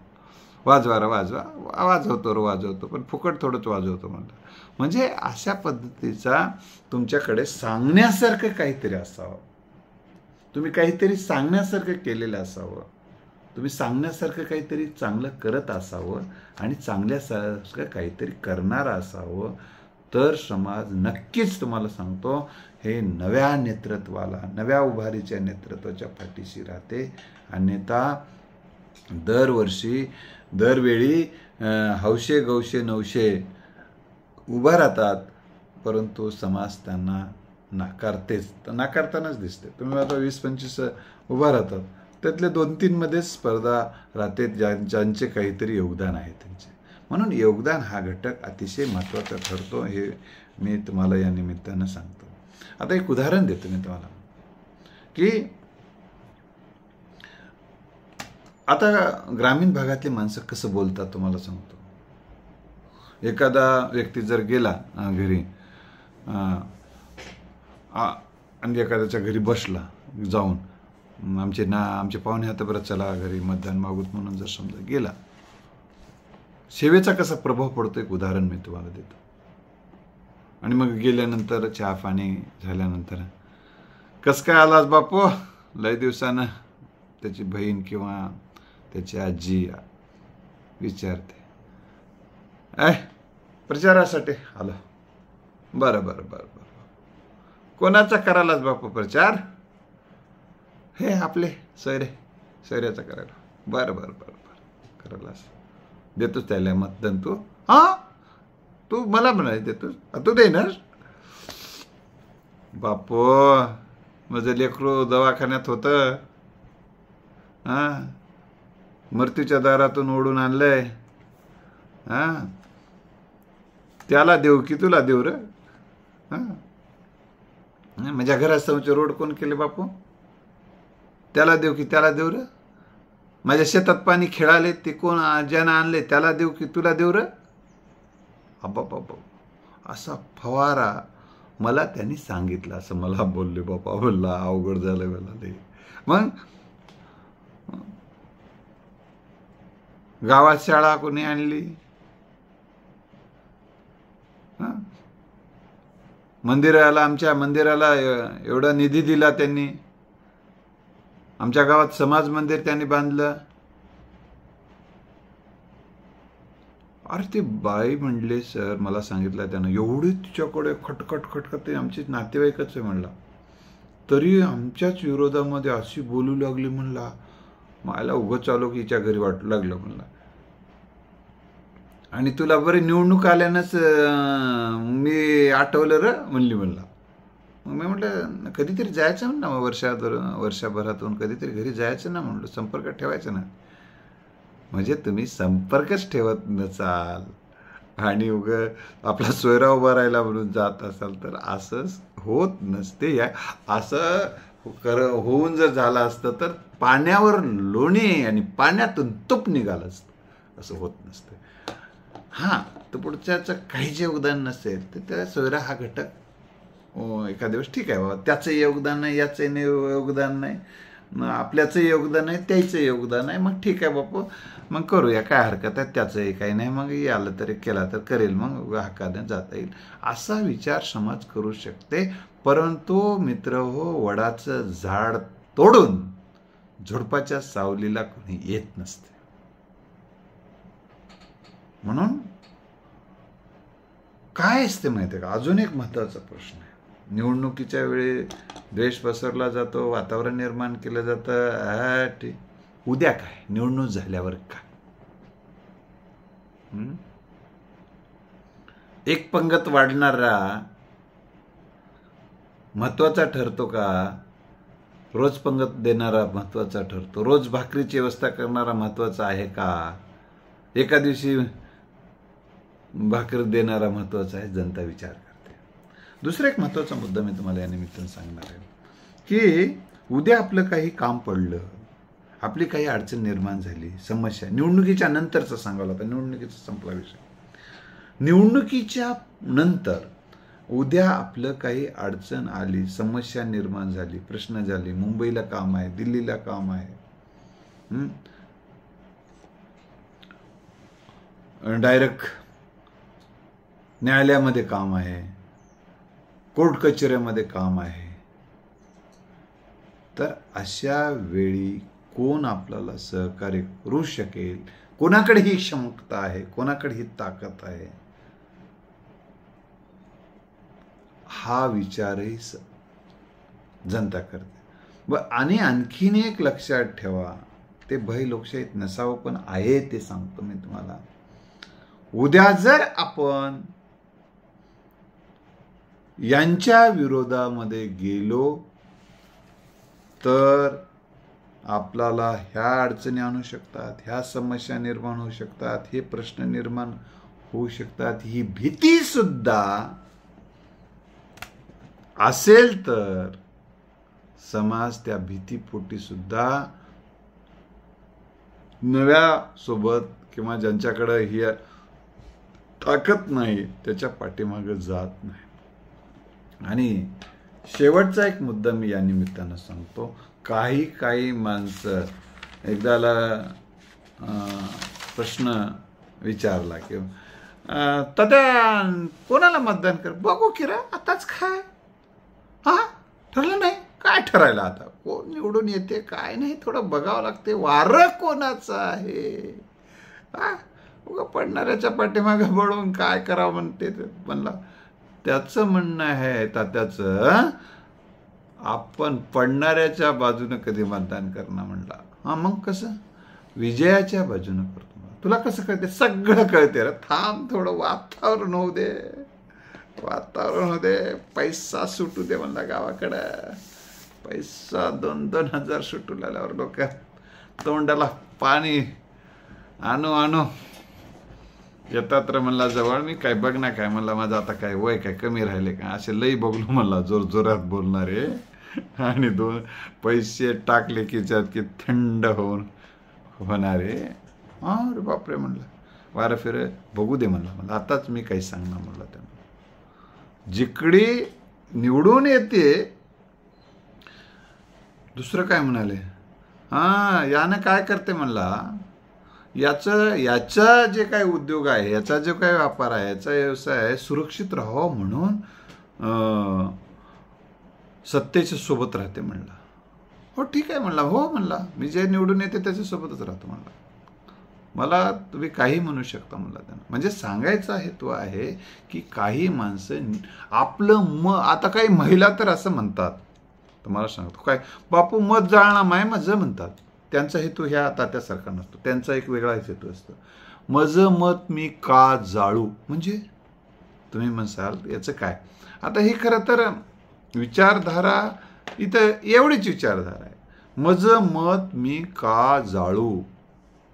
वाजवतो पण फुकट थोडंच वाजवतो म्हणलं. म्हणजे अशा पद्धतीचा तुमच्याकडे सांगण्यासारखं काहीतरी असावं, तुम्ही काहीतरी सांगण्यासारखं केलेलं असावं. तुम्ही सांगण्यासारखं काहीतरी चांगलं करत असावं आणि चांगल्यासारखं काहीतरी करणारं असावं, तर समाज नक्कीच तुम्हाला सांगतो हे नव्या नेतृत्वाला, नव्या उभारीच्या नेतृत्वाच्या पाठीशी राहते. अन्यथा दरवेळी हौशे गौशे नवशे उभा राहतात, परंतु समाज त्यांना नाकारतानाच दिसते. तुम्ही आता 20-25 उभा राहतात, त्यातले 2-3 मध्येच स्पर्धा राहते ज्यांचे काहीतरी योगदान आहे त्यांचे. म्हणून योगदान हा घटक अतिशय महत्त्वाचा ठरतो, हे मी तुम्हाला या निमित्तानं सांगतो. आता एक उदाहरण देतो मी तुम्हाला की आता ग्रामीण भागातली माणसं कसं बोलतात तुम्हाला सांगतो. एखादा व्यक्ती जर गेला घरी आणि एखाद्याच्या घरी बसला जाऊन, आमचे पाहुणे आता बरं चला घरी मतदान मागूत म्हणून जर समजा गेला, सेवेचा कसा प्रभाव पडतो एक उदाहरण मी तुम्हाला देतो. आणि मग गेल्यानंतर चहा पाणी झाल्यानंतर, कस काय आलास बापू, लय दिवसानं त्याची बहीण किंवा त्याची आजी विचारते, प्रचारासाठी आलो. बरं बरं बरं बरं, कोणाचा करायलाच बापू प्रचार? हे आपले सैऱ्याचा करायला. बरं बरं बरं बरं, करायलास, देतोच त्याला मतदान तू? हां, तू मला म्हणायचं देतोस, तू देणार? बापू, माझं लेकरू दवाखान्यात होतं, मृत्यूच्या दारातून ओढून आणलंय, त्याला देऊ की तुला देऊ र? माझ्या घरासमोरचे रोड कोण केले बापू? त्याला देऊ की त्याला देऊ र? माझ्या शेतात पाणी खेळाले ते कोण ज्यानं आणले त्याला देऊ की तुला देऊ र? बाबा, असा फवारा मला त्यांनी सांगितलं, असं मला बोलले बापा. बोलला अवघड झालं मला ते. मग गावात शाळा कोणी आणली? आमच्या मंदिराला एवढा निधी दिला त्यांनी, आमच्या गावात समाज मंदिर त्यांनी बांधलं. अरे ते बाई म्हणले, सर मला सांगितलं त्यानं, एवढे तिच्याकडे खटखट ते आमचे नातेवाईकच आहे म्हणला, तरी आमच्याच विरोधामध्ये अशी बोलू लागली म्हणला. मला उगं चालू की हिच्या घरी वाटू लागलं म्हणला. आणि तुला बरे निवडणूक आल्यानंच मी आठवलं र म्हणली म्हणला. मग मी म्हटलं कधीतरी जायचं म्हणलं, वर्षभरातून कधीतरी घरी जायचं ना म्हणलं, संपर्क ठेवायचा ना. म्हणजे तुम्ही संपर्कच ठेवत नसाल आणि उगं आपला सोयरा उभा राहिला म्हणून जात असाल तर असंच होत नसते. असं होऊन जर झालं असतं तर पाण्यावर लोणी आणि पाण्यातून तूप निघालं असतं, असं होत नसतं. हां, तर पुढच्याचं काही जे योगदान नसेल तर त्या सोयरा हा घटक एखाद्या दिवस ठीक आहे बाबा, त्याचं योगदान नाही, याचं योगदान नाही, आपल्याचं योगदान आहे, त्याचं योगदान आहे, मग ठीक आहे बापू, मग करूया, काय हरकत आहे, त्याचंही काही नाही, मग आलं तरी केला तर करेल, मग हक्काने जाता येईल, असा विचार समाज करू शकते. परंतु मित्र हो, वडाचं झाड तोडून झुडपाच्या सावलीला कोणी येत नसते. म्हणून काय असते माहिती आहे का, अजून एक महत्त्वाचा प्रश्न आहे. निवडणुकीच्या वेळी द्वेष पसरला जातो, वातावरण निर्माण केलं जातं. उद्या काय, निवडणूक झाल्यावर काय? एक पंगत वाढणारा महत्वाचा ठरतो का रोज पंगत देणारा महत्वाचा ठरतो? रोज भाकरीची व्यवस्था करणारा महत्वाचा आहे का एका दिवशी भाकर देणारा महत्वाचा आहे? जनता विचार करते. दुसरा एक महत्वाचा मुद्दा मी तुम्हाला या निमित्तानं सांगणार आहे की उद्या आपलं काही काम पडलं, आपली काही अडचण निर्माण झाली, समस्या, निवडणुकीच्या नंतरचं सांगावं आता, निवडणुकीचा संपला विषय. निवडणुकीच्या नंतर उद्या आपलं काही अडचण आली, समस्या निर्माण झाली, प्रश्न झाले, मुंबईला काम आहे, दिल्लीला काम आहे, डायरेक्ट न्यायालयामध्ये काम आहे, कोर्ट कचेऱ्यामध्ये काम आहे, तर अशा वेळी कोण आपल्याला सहकार्य करू शकेल, कोणाकडे ही क्षमता आहे, कोणाकडे ही ताकद आहे, हा विचारही जनता करते. आणि आणखीन एक लक्षात ठेवा, ते भय लोकशाहीत नसावं पण आहे ते सांगतो मी तुम्हाला. उद्या जर आपण यांच्या विरोधामध्ये गेलो तर आपल्याला ह्या अडचणी आणू शकतात, ह्या समस्या निर्माण होऊ शकतात, हे प्रश्न निर्माण होऊ शकतात. ही भीती सुद्धा असेल तर समाज त्या भीतीपोटी सुद्धा नव्या सोबत किंवा ज्यांच्याकडे ही ताकद नाही त्याच्या पाठीमागे जात नाही. आणि शेवटचा एक मुद्दा मी या निमित्तानं सांगतो. काही माणसं एकदाला प्रश्न विचारला की तात्या कोणाला मतदान कर, बघू की रे आताच काय, हा ठरलं नाही काय ठरायला, आता कोण निवडून येते काय नाही थोडं बघावं लागते, वारं कोणाचं आहे, हा उगा पडणाऱ्याच्या पाठीमागे बळून काय करावं म्हणते म्हणला. त्याचं म्हणणं आहे तात्याचं, आपण पडणाऱ्याच्या बाजूने कधी मतदान करणार म्हणला. हा मग कसं, विजयाच्या बाजूने करतो. तुला कसं कळते, सगळं कळते रे, थांब थोडं वातावरण होऊ दे, वातावरण होऊ दे, पैसा सुटू दे म्हणला गावाकडं. पैसा 2-2 हजार सुटू लागल्यावर लोक तोंडाला पाणी आणू येतात रे म्हणला जवळ. मी काय बघ ना काय म्हणला, माझं आता काय वय काय कमी राहिले का, असे लई बघलो म्हणला जोरात बोलणारे, आणि 2 पैसे टाकले की त्यात की थंड होणारे. अरे बापरे म्हणलं, वारं फिर बघू दे म्हणला. मला आताच मी काही सांगणार म्हणला त्यांना. जिकडे निवडून येते दुसरं काय म्हणाले, हा यानं काय करते म्हणला, याचा जे काही उद्योग आहे, याचा जो काही व्यापार आहे, याचा व्यवसाय आहे, सुरक्षित राहावं म्हणून सत्तेच्या सोबत राहते म्हणला. हो ठीक आहे म्हणला, हो म्हणला, मी जे निवडून येते त्याच्यासोबतच राहतो म्हणला. मला तुम्ही काही म्हणू शकता म्हणला त्यांना. म्हणजे सांगायचा हेतू आहे की काही माणसं आपलं आता काही महिला तर असं म्हणतात, तुम्हाला सांगतो काय बापू मत जाळणं माय माझं म्हणतात. त्यांचा हेतू ह्या तात्यासारखा नसतो, त्यांचा एक वेगळाच हेतू असतो. माझं मत मी का जाळू, म्हणजे तुम्ही म्हणसाल याचं काय. आता हे खरं तर विचारधारा इथं एवढीच विचारधारा आहे. माझं मत मी का जाळू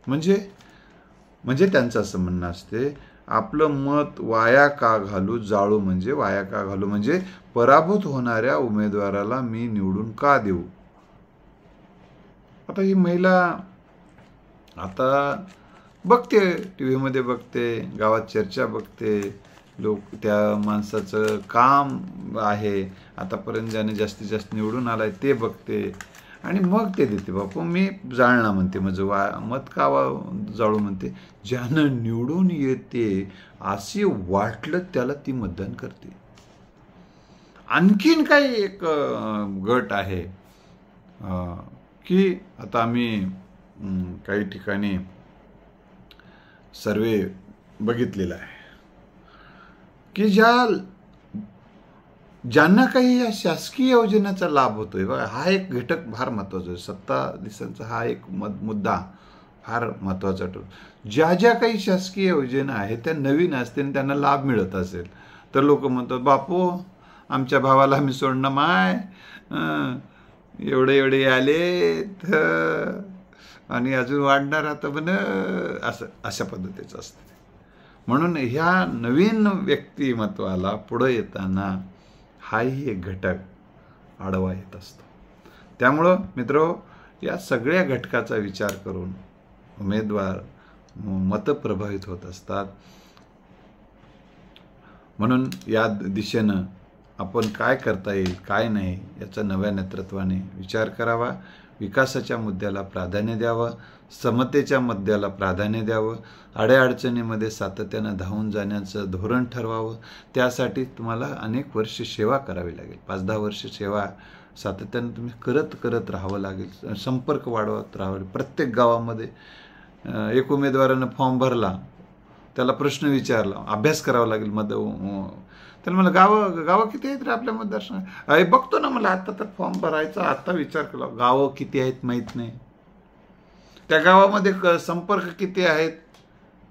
म्हणजे त्यांचं असं म्हणणं असते, आपलं मत वाया का घालू, जाळू म्हणजे वाया का घालू म्हणजे पराभूत होणाऱ्या उमेदवाराला मी निवडून का देऊ. आता ही महिला आता बघते, टी व्हीमध्ये बघते, गावात चर्चा बघते, लोक त्या माणसाचं काम आहे आतापर्यंत ज्याने जास्तीत जास्त निवडून आलाय ते बघते आणि मग ते देते. बापू मी जाळणं म्हणते, माझं मत का जाळू म्हणते. ज्यानं निवडून येते असे वाटलं त्याला ती मतदान करते. आणखीन काही एक गट आहे की आता आम्ही काही ठिकाणी सर्वे बघितलेला आहे की ज्यांना काही या शासकीय योजनेचा लाभ होतोय बघा, हा एक घटक फार महत्त्वाचा आहे. सत्ताधीशांचा हा एक मुद्दा फार महत्त्वाचा ठरतो. ज्या काही शासकीय योजना आहेत त्या नवीन असतील आणि त्यांना लाभ मिळत असेल तर लोक म्हणतात बापू आमच्या भावाला आम्ही सोडणं माय, एवढे आले आणि अजून वाढणार आता पण असं अशा पद्धतीचं असतं. म्हणून ह्या नवीन व्यक्तिमत्वाला पुढं येताना हाही एक घटक आडवा येत असतो. त्यामुळं मित्रो या सगळ्या घटकाचा विचार करून उमेदवार मतं प्रभावित होत असतात. म्हणून या दिशेनं आपण काय करता येईल काय नाही याचा नव्या नेतृत्वाने विचार करावा. विकासाच्या मुद्द्याला प्राधान्य द्यावं, समतेच्या मुद्द्याला प्राधान्य द्यावं, अडचणीमध्ये सातत्यानं धावून जाण्याचं धोरण ठरवावं. त्यासाठी तुम्हाला अनेक वर्ष सेवा करावी लागेल, 5-10 वर्ष सेवा सातत्याने तुम्ही करत राहावं लागेल, संपर्क वाढवत राहावं. प्रत्येक गावामध्ये एक उमेदवारानं फॉर्म भरला, त्याला प्रश्न विचारला, अभ्यास करावा लागेल. त्याला मला गावं किती आहेत रे आपल्या मतदारसंघात? अरे बघतो ना, मला आता तर फॉर्म भरायचा, आता विचार केला, गावं किती आहेत माहीत नाही, त्या गावामध्ये संपर्क किती आहेत.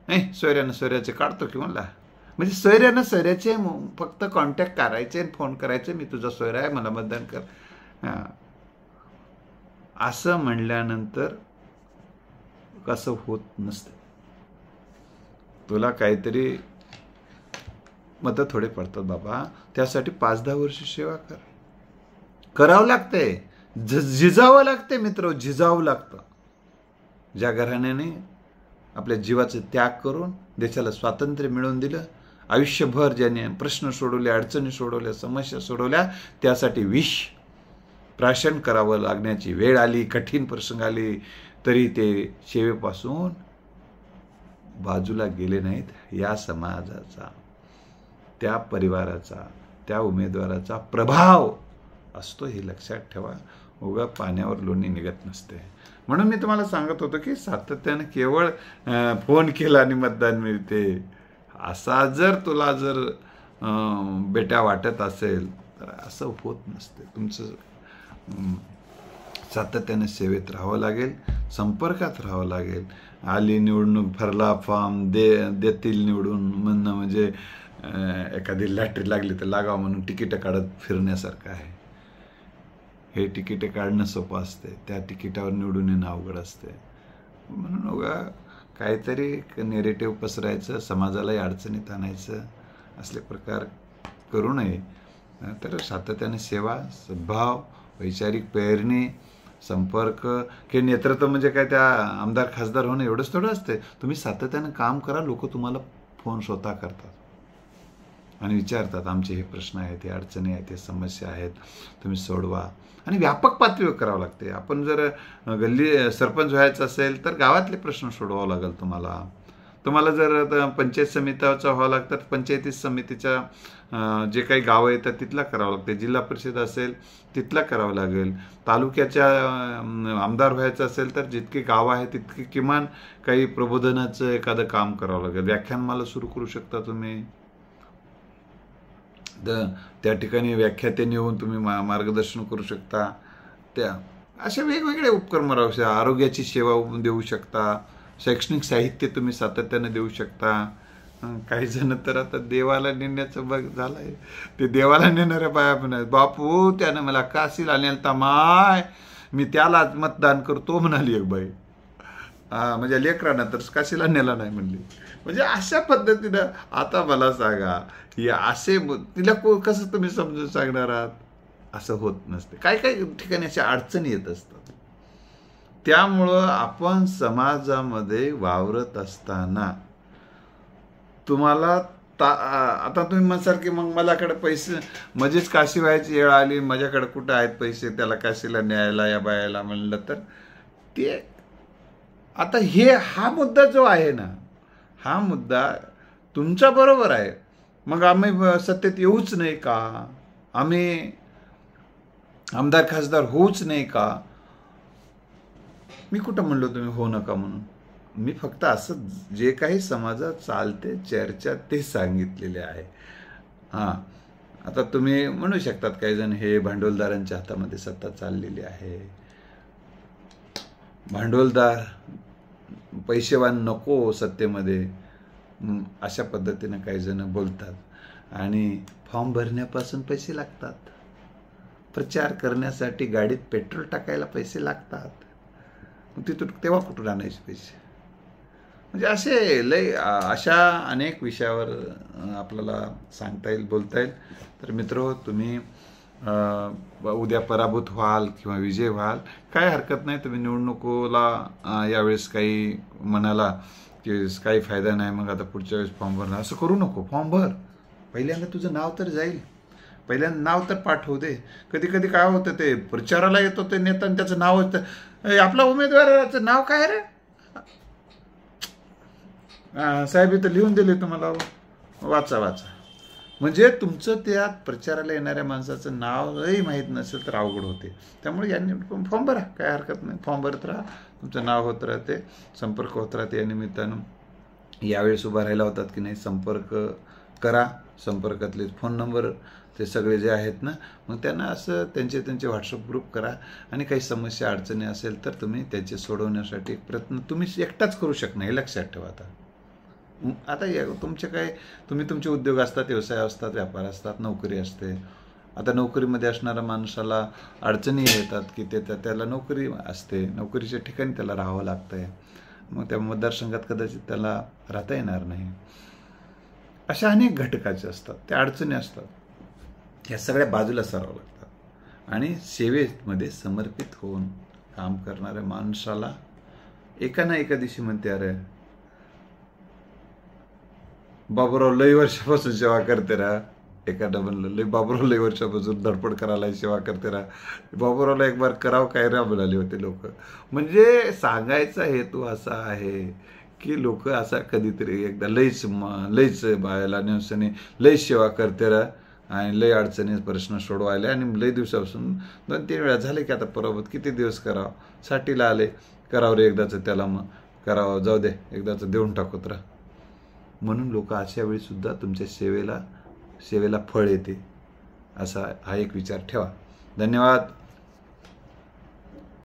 नाही, सोयऱ्याचे काढतो की म्हणला, म्हणजे सोयऱ्याचे फक्त कॉन्टॅक्ट करायचे, फोन करायचे, मी तुझा सोयरा आहे, मला मतदान कर, असं म्हणल्यानंतर कसं होत नसतं. तुला काहीतरी मतं थोडे पडतात बाबा, त्यासाठी 5-10 वर्ष सेवा करावं लागते, झिजावं लागते मित्र, झिजावं लागतं. ज्या घराण्याने आपल्या जीवाचे त्याग करून देशाला स्वातंत्र्य मिळवून दिलं, आयुष्यभर ज्याने प्रश्न सोडवले, अडचणी सोडवल्या, समस्या सोडवल्या, त्यासाठी विष प्राशन करावं लागण्याची वेळ आली, कठीण प्रसंग आली, तरी ते सेवेपासून बाजूला गेले नाहीत. या समाजाचा, त्या परिवाराचा, त्या उमेदवाराचा प्रभाव असतो, हे लक्षात ठेवा. उगा पाण्यावर लोणी निघत नसते. म्हणून मी तुम्हाला सांगत होतो की सातत्याने केवळ फोन केला आणि मतदान मिळते, असा जर तुला बेटा वाटत असेल तर असं होत नसते. तुमचं सातत्याने सेवेत राहावं लागेल, संपर्कात राहावं लागेल. आली निवडणूक, भरला फॉर्म, देतील निवडून म्हणणं म्हणजे एखादी लॅटरी लागली तर लागावं म्हणून तिकीटं काढत फिरण्यासारखं आहे. हे तिकीटं काढणं सोपं असते, त्या तिकिटावर निवडून येणं अवघड असते. म्हणून उगा काहीतरी नेरेटिव्ह पसरायचं, समाजालाही अडचणीत आणायचं, असले प्रकार करू नये. तर सातत्याने सेवा, सद्भाव, वैचारिक पेरणी, संपर्क, की नेतृत्व म्हणजे काय त्या आमदार खासदार होणं एवढंच थोडं असते. तुम्ही सातत्याने काम करा, लोक तुम्हाला फोन स्वतः करतात आणि विचारतात, आमचे हे प्रश्न आहेत, हे अडचणी आहेत, हे समस्या आहेत, तुम्ही सोडवा. आणि व्यापक पातळीवर करावं लागते. आपण जर गल्ली सरपंच व्हायचं असेल तर गावातले प्रश्न सोडवावं लागेल तुम्हाला जर पंचायत समितीचा व्हावं लागतं, पंचायती समितीच्या जे काही गावं येतात तिथला करावं लागते. जिल्हा परिषद असेल तिथला करावं लागेल. तालुक्याच्या आमदार व्हायचं असेल तर जितके गावं आहेत तितके किमान काही प्रबोधनाचं एखादं काम करावं लागेल. व्याख्यानमाला सुरू करू शकता तुम्ही, त्या ठिकाणी व्याख्याते येऊन तुम्ही मार्गदर्शन करू शकता. त्या अशा वेगवेगळे उपक्रम राहू शकता. आरोग्याची सेवा देऊ शकता, शैक्षणिक साहित्य तुम्ही सातत्याने देऊ शकता. काही जण तर आता देवाला नेण्याचं बघ झालंय, ते देवाला नेणाऱ्या बाया पण आहेत. बापू त्यानं मला काशीला नेलता माय, मी त्याला मतदान करतो म्हणाली एक बाई. म्हणजे लेकरांना तर काशीला नेला नाही म्हणली. म्हणजे अशा पद्धतीनं आता मला सांगा, या असे तिला कसं तुम्ही समजून सांगणार आहात? असं होत नसते. काही काही ठिकाणी अशा अडचणी येत असतात. त्यामुळं आपण समाजामध्ये वावरत असताना तुम्हाला आता तुम्ही म्हणसाल की मग माझ्याकडे पैसे, मध्येच काशी व्हायची वेळ आली, माझ्याकडे कुठं आहेत पैसे त्याला काशीला न्यायला या बायाला म्हणलं तर ते आता हा मुद्दा जो आहे ना, हा मुद्दा तुमचा बरोबर आहे. मग आम्ही सत्तेत येऊच नाही का? आम्ही आमदार खासदार होऊच नाही का? मी कुठं म्हणलो तुम्ही हो नका म्हणून? मी फक्त असं जे काही समाजात चालते चर्चा ते सांगितलेले आहे. आता तुम्ही म्हणू शकतात काही जण हे भांडवलदारांच्या हातामध्ये सत्ता चाललेली आहे, भांडवलदार पैसेवान नको सत्तेमध्ये, अशा पद्धतीने काही जण बोलतात. आणि फॉर्म भरण्यापासून पैसे लागतात, प्रचार करण्यासाठी गाडीत पेट्रोल टाकायला पैसे लागतात, तिथून तेव्हा कुठून आणायचे पैसे? म्हणजे असे अशा अनेक विषयावर आपल्याला सांगता येईल, बोलता येईल. तर मित्र, तुम्ही उद्या पराभूत व्हाल किंवा विजय व्हाल, काय हरकत नाही. तुम्ही निवडणुकीला यावेळेस काही म्हणाला की काही फायदा नाही, मग आता पुढच्या वेळेस फॉर्म भरणार, असं करू नको. फॉर्म भर, पहिल्यांदा तुझं नाव तर जाईल, पहिल्यांदा नाव तर पाठवू दे. कधी कधी काय होतं, ते प्रचाराला येतो ते नेता आणि त्याचं नाव होतं, आपला उमेदवाराचं नाव काय रे साहेब, इथं लिहून दिले तुम्हाला, वाचा. म्हणजे तुमचं त्या प्रचाराला येणाऱ्या माणसाचं नावही माहीत नसेल तर अवघड होते. त्यामुळे यांनी फॉर्म भरा, काय हरकत नाही, फॉर्म भरत राहा, तुमचं नाव होत राहते, संपर्क होत राहते. या निमित्तानं यावेळेस उभा राहिला होतात की नाही, संपर्क करा, संपर्कातले फोन नंबर ते सगळे जे आहेत ना, मग त्यांना असं त्यांचे व्हॉट्सअप ग्रुप करा आणि काही समस्या अडचणी असेल तर तुम्ही त्याचे सोडवण्यासाठी एक प्रयत्न तुम्ही एकटाच करू शकणार, हे लक्षात ठेवा. आता तुमचे काय, तुमचे उद्योग असतात, व्यवसाय असतात, व्यापार असतात, नोकरी असते. आता नोकरीमध्ये असणाऱ्या माणसाला अडचणी येतात की त्याला नोकरी असते, नोकरीच्या ठिकाणी त्याला राहावं लागतंय, मग त्या मतदारसंघात कदाचित त्याला राहता येणार नाही. अशा अनेक घटकाचे असतात, त्या अडचणी असतात, ह्या सगळ्या बाजूला सारावं लागतात. आणि सेवेमध्ये समर्पित होऊन काम करणाऱ्या माणसाला एका ना एका दिवशी म्हणते, अरे बाबूराव लई वर्षापासून सेवा करते रा. एखादं म्हणलं, लई बाबूराव लई वर्षापासून धडपड करायला सेवा करते रा, बाबूरावला एक बार करावं काय रा म्हणाले होते लोक. म्हणजे सांगायचा हेतू असा आहे की लोक असा कधीतरी एकदा लईच बायाला नेवसने लई सेवा करते रा आणि लई अडचणी प्रश्न सोडवायला, आणि लई दिवसापासून 2-3 वेळा झाले की आता परत किती दिवस करावं, साठीला आले, करावं रे एकदाचं, त्याला मग करावं, जाऊ दे एकदाचं देऊन टाकूत रा. म्हणून लोक अशा वेळी सुद्धा तुमच्या सेवेला फळ येते, असा हा एक विचार ठेवा. धन्यवाद.